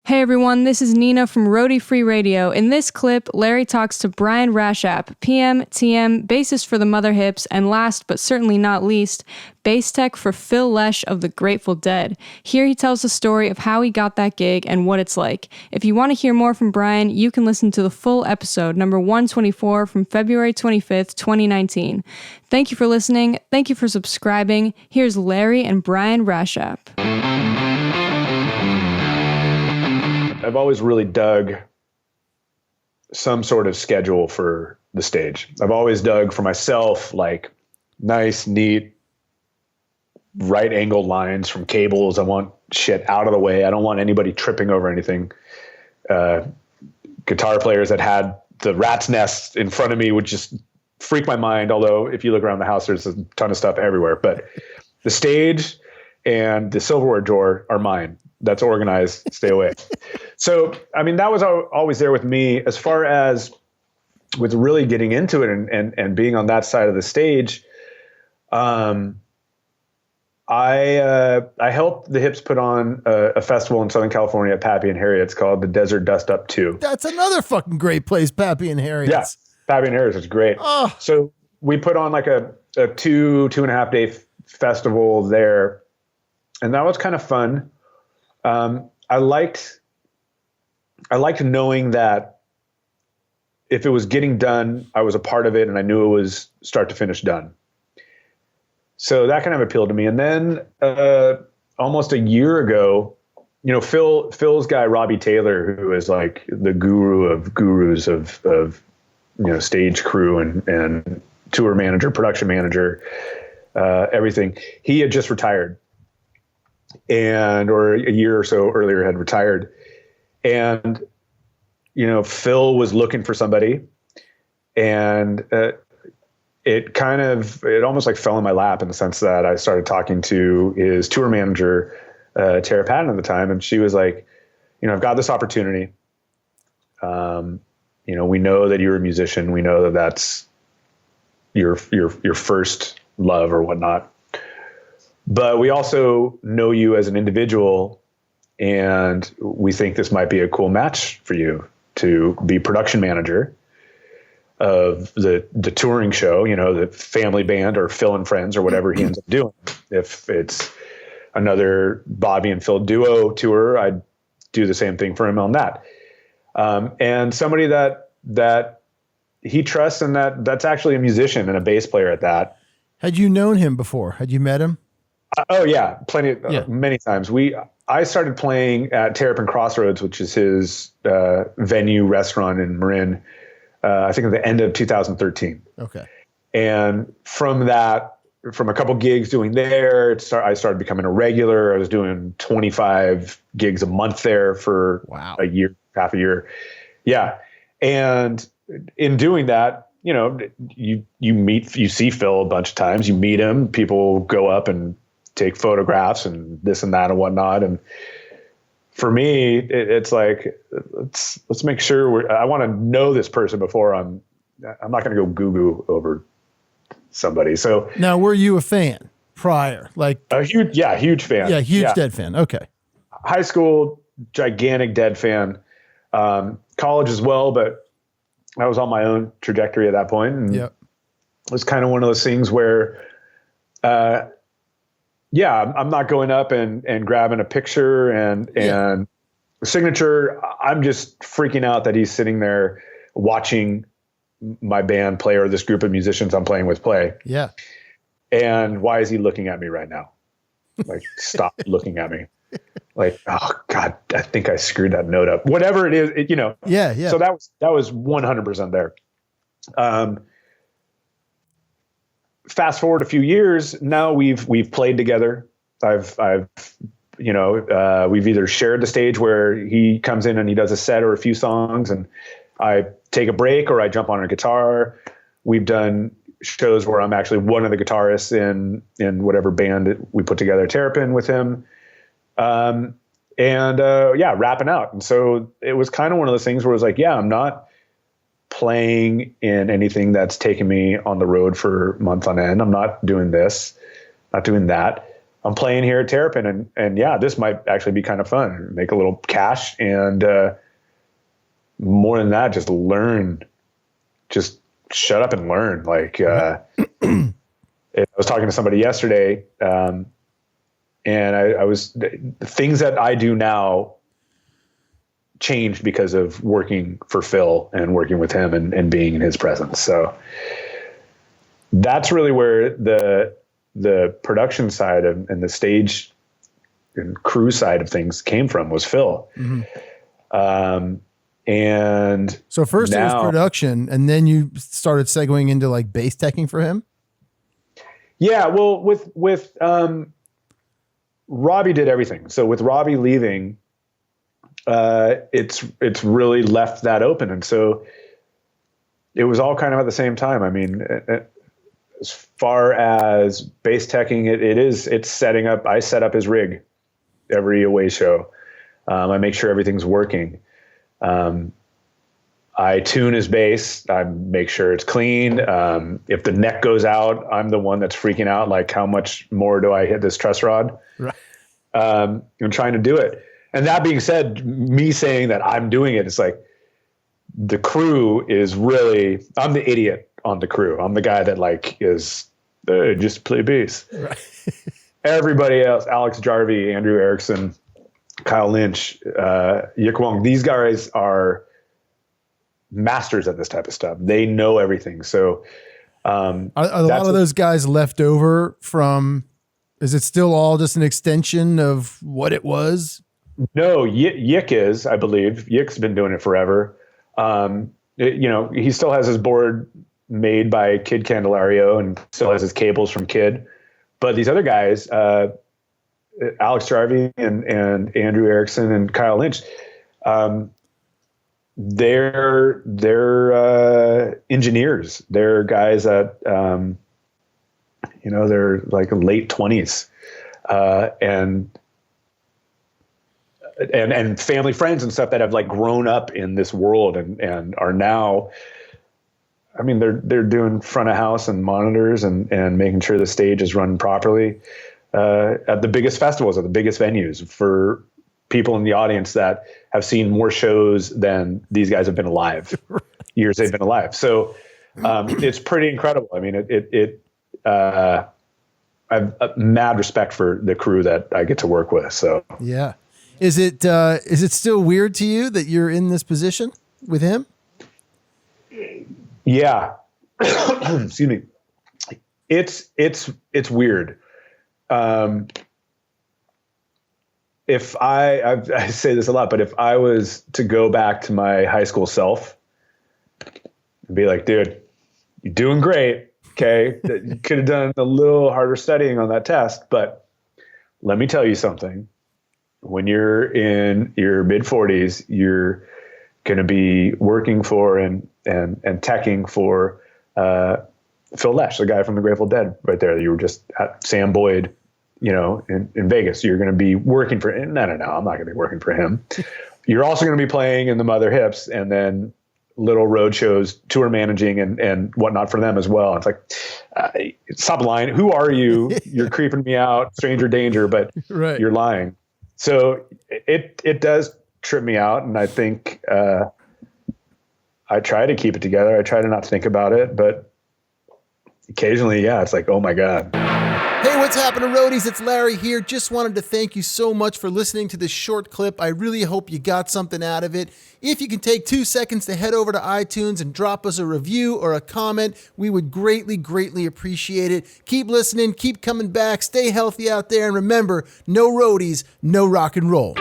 Hey everyone, this is Nina from ROADIE Free Radio. In this clip, Larry talks to Brian Rashap, PM, TM, bassist for the Mother Hips, and last but certainly not least, bass tech for Phil Lesh of the Grateful Dead. Here he tells the story of how he got that gig and what it's like. If you want to hear more from Brian, you can listen to the full episode, number 124 from February 25th, 2019. Thank you for listening. Thank you for subscribing. Here's Larry and Brian Rashap. I've always really dug some sort of schedule for the stage. I've always dug for myself, like nice, neat, right angled lines from cables. I want shit out of the way. I don't want anybody tripping over anything. Guitar players that had the rat's nest in front of me would just freak my mind. Although if you look around the house, there's a ton of stuff everywhere, but the stage and the silverware drawer are mine. That's organized. Stay away. So, I mean, that was always there with me as far as with really getting into it and being on that side of the stage. I helped the Hips put on a festival in Southern California at Pappy and Harriet's called the Desert Dust Up 2. That's another fucking great place, Pappy and Harriet's. Yeah, Pappy and Harriet's is great. Oh. So we put on like a 2.5 day festival there, and that was kind of fun. I liked knowing that if it was getting done, I was a part of it and I knew it was start to finish done. So that kind of appealed to me. And then, almost a year ago, you know, Phil's guy, Robbie Taylor, who is like the guru of gurus of, you know, stage crew and tour manager, production manager, everything. He had just retired. Or a year or so earlier had retired. And, you know, Phil was looking for somebody, and it almost like fell in my lap in the sense that I started talking to his tour manager, Tara Patton at the time. And she was like, you know, I've got this opportunity. You know, we know that you're a musician. We know that that's your first love or whatnot. But we also know you as an individual, and we think this might be a cool match for you to be production manager of the touring show, you know, the family band or Phil and Friends or whatever he ends up doing. If it's another Bobby and Phil duo tour, I'd do the same thing for him on that. And somebody that he trusts and that's actually a musician and a bass player at that. Had you known him before? Had you met him? Oh yeah, many times. I started playing at Terrapin Crossroads, which is his venue restaurant in Marin. I think at the end of 2013. Okay. And from a couple gigs doing there, I started becoming a regular. I was doing 25 gigs a month there for a year, half a year. Yeah, and in doing that, you know, you see Phil a bunch of times. You meet him. People go up and take photographs and this and that and whatnot. And for me, it's like, let's make sure I want to know this person before I'm not going to go goo-goo over somebody. So now, were you a fan prior? Like a huge fan. Yeah. Huge Dead fan. Okay. High school, gigantic Dead fan, college as well, but I was on my own trajectory at that point. And it was kind of one of those things where, I'm not going up and grabbing a picture and a signature. I'm just freaking out that he's sitting there watching my band play or this group of musicians I'm playing with play. Yeah. And why is he looking at me right now? Like, stop looking at me. Like, oh God, I think I screwed that note up. Whatever it is, you know. Yeah, yeah. So that was 100% there. Fast forward a few years, now we've played together. We've either shared the stage where he comes in and he does a set or a few songs, and I take a break or I jump on a guitar. We've done shows where I'm actually one of the guitarists in whatever band that we put together, Terrapin, with him. Rapping out. And so it was kind of one of those things where it was like, yeah, I'm not playing in anything that's taken me on the road for months on end. I'm not doing this, not doing that. I'm playing here at Terrapin, and yeah, this might actually be kind of fun. Make a little cash, and more than that, just learn. Just shut up and learn. Like I was talking to somebody yesterday, and I was the things that I do now changed because of working for Phil and working with him and being in his presence. So that's really where the production side and the stage and crew side of things came from, was Phil. Mm-hmm. And so first it was production, and then you started segueing into like bass teching for him. Yeah. Well, with Robbie did everything. So with Robbie leaving, it's really left that open. And so it was all kind of at the same time. I mean, as far as bass teching, it's setting up. I set up his rig every away show. I make sure everything's working. I tune his bass. I make sure it's clean. If the neck goes out, I'm the one that's freaking out. Like, how much more do I hit this truss rod? Right. I'm trying to do it. And that being said, me saying that I'm doing it, it's like the crew is really, I'm the idiot on the crew. I'm the guy that like is just play bass. Right. Everybody else, Alex Jarvie, Andrew Erickson, Kyle Lynch, Yik Wong, these guys are masters at this type of stuff. They know everything. So are a lot of those guys left over from, is it still all just an extension of what it was? No, Yik is, I believe. Yik's been doing it forever. He still has his board made by Kid Candelario and still has his cables from Kid. But these other guys, Alex Jarvie and Andrew Erickson and Kyle Lynch, they're engineers. They're guys that, they're like late 20s, and family friends and stuff that have like grown up in this world and are now, I mean, they're doing front of house and monitors and making sure the stage is run properly at the biggest festivals, at the biggest venues, for people in the audience that have seen more shows than these guys have been alive, years they've been alive. So it's pretty incredible. I mean, I have mad respect for the crew that I get to work with. So yeah. Is it still weird to you that you're in this position with him? Yeah. Excuse me. It's weird. If I say this a lot, but if I was to go back to my high school self and be like, dude, you're doing great. Okay. You could have done a little harder studying on that test, but let me tell you something. When you're in your mid 40s, you're going to be working for and teching for Phil Lesh, the guy from the Grateful Dead, right there. You were just at Sam Boyd, in Vegas. You're going to be working for. No, I'm not going to be working for him. You're also going to be playing in the Mother Hips, and then little road shows, tour managing and whatnot for them as well. It's like, stop lying. Who are you? You're creeping me out, stranger danger, but right. You're lying. So it does trip me out. And I think I try to keep it together. I try to not think about it, but occasionally, yeah, it's like, oh my God. Hey, what's happening, roadies? It's Larry here. Just wanted to thank you so much for listening to this short clip. I really hope you got something out of it. If you can take 2 seconds to head over to iTunes and drop us a review or a comment, we would greatly, greatly appreciate it. Keep listening, keep coming back, stay healthy out there, and remember, no roadies, no rock and roll.